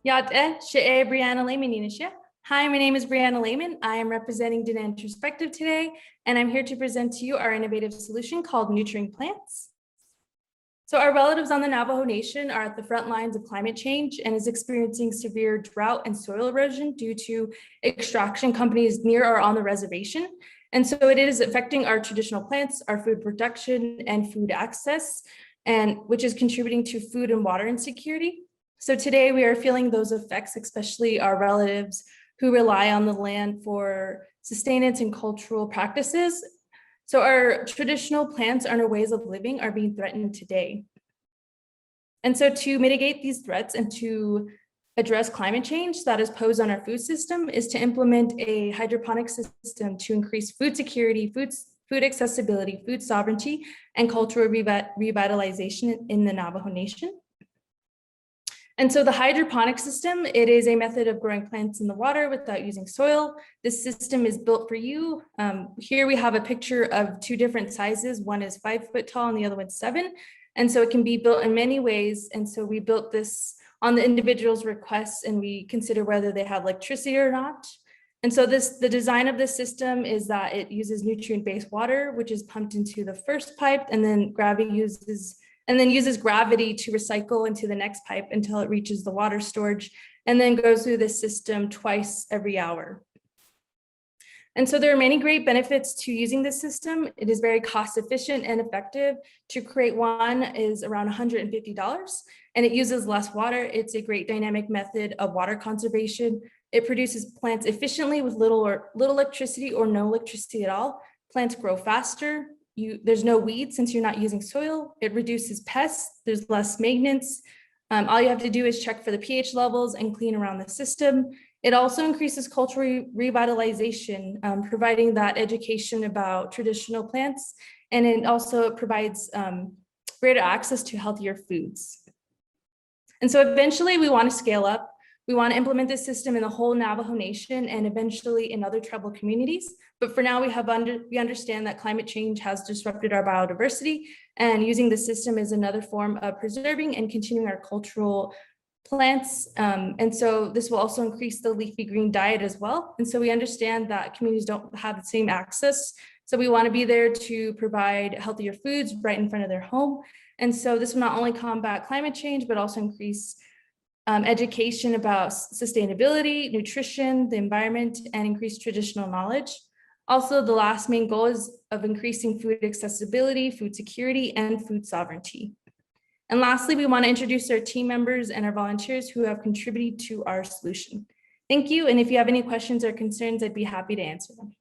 Brianna Lehman. Hi, my name is Brianna Lehman. I am representing Dinan Perspective today, and I'm here to present to you our innovative solution called Nurturing Plants. So our relatives on the Navajo Nation are at the front lines of climate change and is experiencing severe drought and soil erosion due to extraction companies near or on the reservation. And so it is affecting our traditional plants, our food production and food access, and which is contributing to food and water insecurity. So today we are feeling those effects, especially our relatives who rely on the land for sustenance and cultural practices. So our traditional plants and our ways of living are being threatened today. And so to mitigate these threats and to address climate change that is posed on our food system is to implement a hydroponic system to increase food security, food accessibility, food sovereignty, and cultural revitalization in the Navajo Nation. And so the hydroponic system, it is a method of growing plants in the water without using soil. This system is built for you. Here we have a picture of two different sizes. One is 5 foot tall and the other one's 7. And so it can be built in many ways. And so we built this on the individual's requests, and we consider whether they have electricity or not. And so the design of this system is that it uses nutrient-based water, which is pumped into the first pipe, and then uses gravity to recycle into the next pipe until it reaches the water storage, and then goes through this system twice every hour. And so there are many great benefits to using this system. It is very cost efficient and effective. To create one is around $150, and it uses less water. It's a great dynamic method of water conservation. It produces plants efficiently with little electricity or no electricity at all. Plants grow faster. There's no weeds since you're not using soil. It reduces pests. There's less maintenance. All you have to do is check for the pH levels and clean around the system. It also increases cultural revitalization, providing that education about traditional plants, and it also provides greater access to healthier foods. And so eventually we want to scale up. We want to implement this system in the whole Navajo Nation and eventually in other tribal communities. But for now, we understand that climate change has disrupted our biodiversity, and using the system is another form of preserving and continuing our cultural plants. And so this will also increase the leafy green diet as well. And so we understand that communities don't have the same access. So we want to be there to provide healthier foods right in front of their home. And so this will not only combat climate change, but also increase education about sustainability, nutrition, the environment, and increase traditional knowledge. Also, the last main goal is of increasing food accessibility, food security, and food sovereignty. And lastly, we want to introduce our team members and our volunteers who have contributed to our solution. Thank you. And if you have any questions or concerns, I'd be happy to answer them.